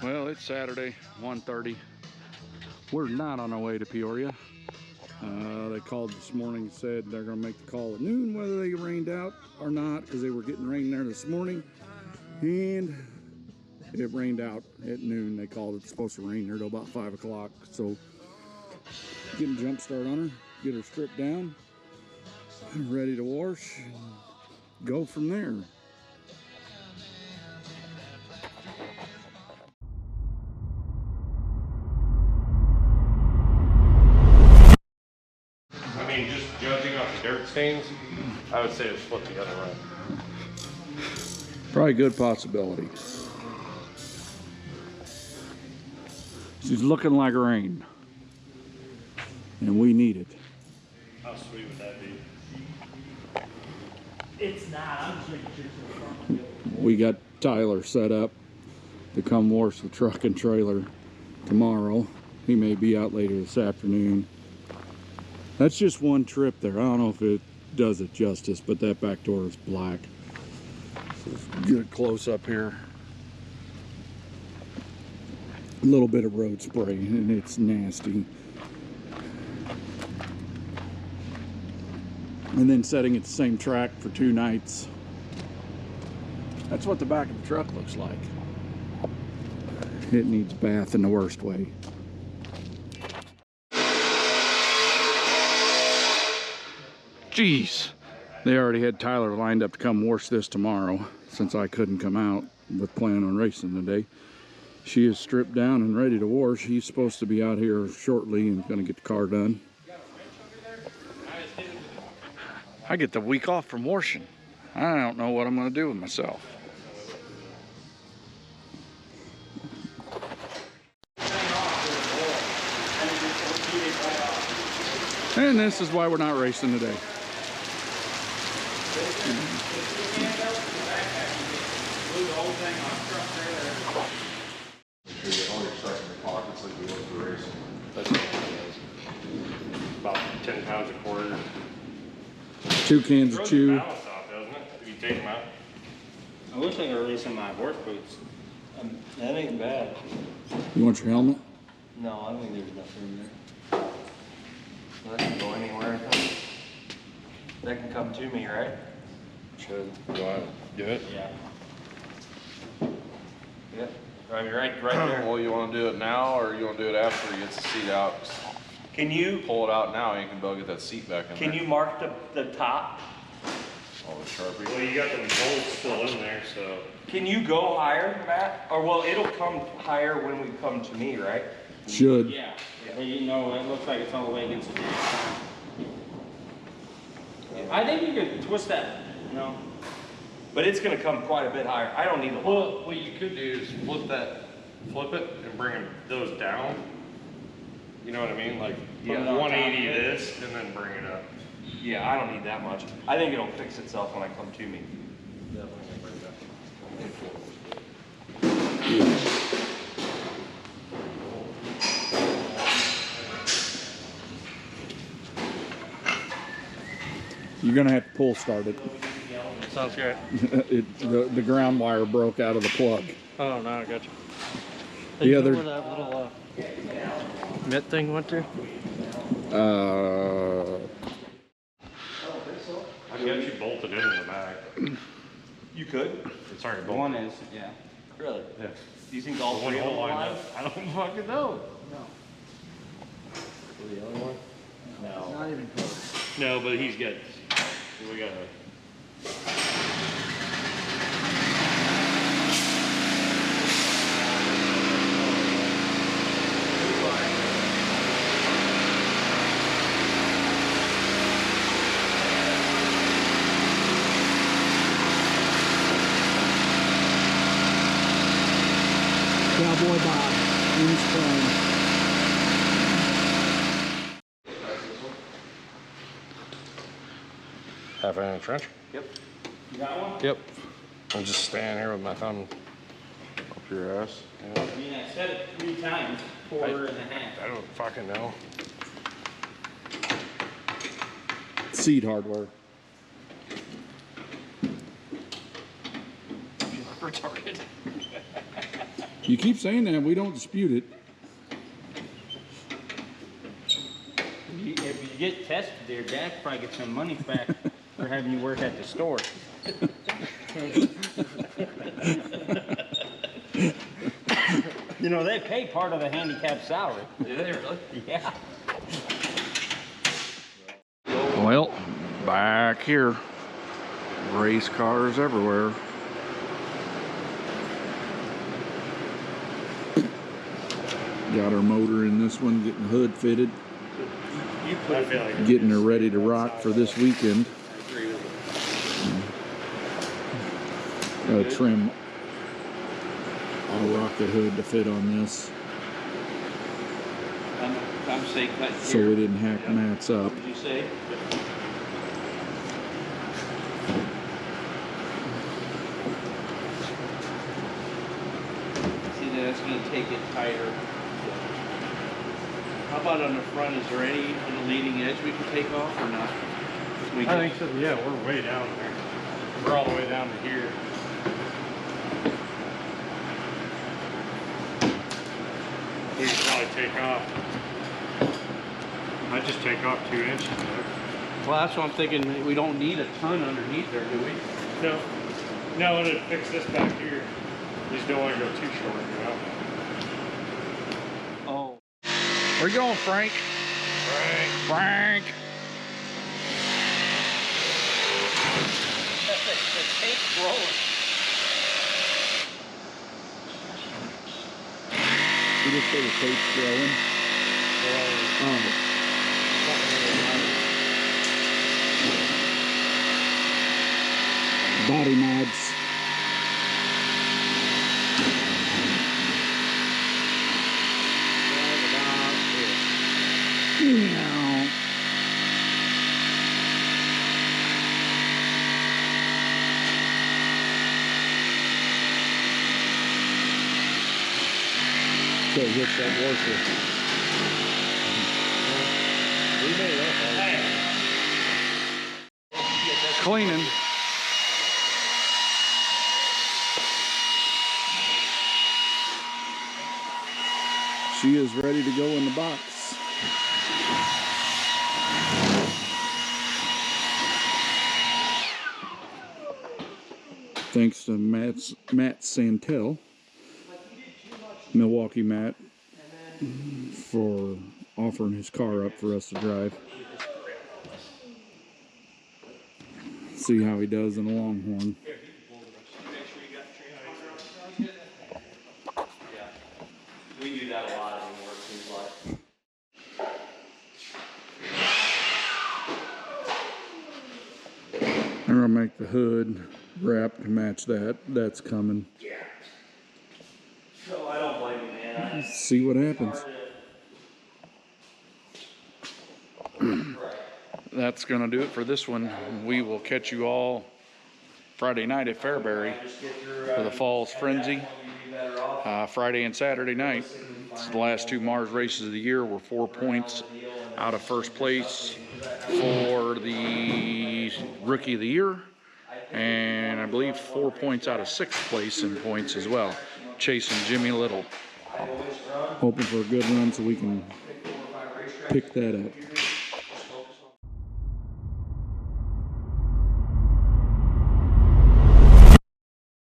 Well, it's Saturday, 1:30. We're not on our way to Peoria. They called this morning, said they're going to make the call at noon, whether they rained out or not, because they were getting rain there this morning. And it rained out at noon. They called it supposed to rain there till about 5 o'clock. So getting a jump start on her, get her stripped down, ready to wash, and go from there. Just judging off the dirt stains, I would say it's flipped the other way. Probably a good possibility. She's looking like rain, and we need it. How sweet would that be? It's not. I'm just making sure it's in front of you. We got Tyler set up to come wash the truck and trailer tomorrow. He may be out later this afternoon. That's just one trip there. I don't know if it does it justice, but that back door is black. So get it close up here. A little bit of road spray, and it's nasty. And then setting it the same track for 2 nights. That's what the back of the truck looks like. It needs bath in the worst way. Jeez, they already had Tyler lined up to come wash this tomorrow, since I couldn't come out with planning on racing today. She is stripped down and ready to wash. He's supposed to be out here shortly and going to get the car done. I get the week off from washing. I don't know what I'm going to do with myself. And this is why we're not racing today. About 10 pounds a quarter. 2 cans of chew. Balance off, doesn't it? If you take them out. I wish I could release some of my horse boots. That ain't bad. You want your helmet? No, I don't think there's nothing in there. Well, that can go anywhere. That can come to me, right? Should. Do I do it? Yeah. Yep. I mean, right there. Well, you want to do it now, or you want to do it after he gets the seat out? Can you Pull it out now, and you can be able to get that seat back in there. Can you mark the top? Oh, the Sharpie. Well, you got them bolts still in there, so. Can you go higher, Matt? Or well, it'll come higher when we come to me, right? Should. Yeah, but you know, it looks like it's all the way against the I think you could twist that, you know. But it's gonna come quite a bit higher. I don't need a lot. Well, what you could do is flip it, and bring those down. You know what I mean? Like, Put it on 180 top. this, and then bring it up. Yeah, I don't need that much. I think it'll fix itself when I come to me. You're gonna have to pull start it. Sounds good. The ground wire broke out of the plug. Oh, no, I got you. The other. Where that little mitt thing went to? I got you bolted in the back. You could? It's already bolted. One is, yeah. Really? Yeah. Do you think all The one three of them hole will lined line? up. I don't fucking know. The other one? No. Not even close. No, but he's got. We got a. Cowboy Bob in his prime. Half an inch trench? Yep. You got one? Yep. I'm just standing here with my thumb up your ass. I mean, I said it 3 times, quarter and a half. I don't fucking know. Seed hardware. Retarded. You keep saying that, we don't dispute it. If you get tested there, Dad could probably get some money back for having you work at the store. You know, they pay part of the handicap salary. Do they really? Yeah. Well, back here, race cars everywhere. Got our motor in this one, getting the hood fitted, getting her ready to rock for this weekend. Got to trim a rocket hood to fit on this, so we didn't hack mats up. What did you say? See, that's going to take it tighter. How about on the front? Is there any on the leading edge we can take off or not? I think so. Yeah, we're way down there. We're all the way down to here. We could probably take off. I just take off 2 inches there. Well, that's what I'm thinking. We don't need a ton underneath there, do we? No. No, and it fix this back here. You just don't want to go too short, you know? Oh. Where you going, Frank? Frank! The tape's rolling. You just say the tape's growing? Body mods. Meow. So what's that work with? We made it up. Cleaning. She is ready to go in the box. Thanks to Matt Santel, Milwaukee Matt, for offering his car up for us to drive. See how he does in a Longhorn. We do that a lot anymore, it seems like. I'm gonna make the hood wrap to match that. That's coming. Yeah. So I don't blame you, man. See what happens. That's gonna do it for this one. We will catch you all Friday night at Fairbury for the Falls Frenzy. Friday and Saturday night. It's the last 2 Mars races of the year. We're 4 points out of first place for the Rookie of the Year, and I believe 4 points out of 6th place in points as well, chasing Jimmy Little. Hoping for a good run so we can pick that up.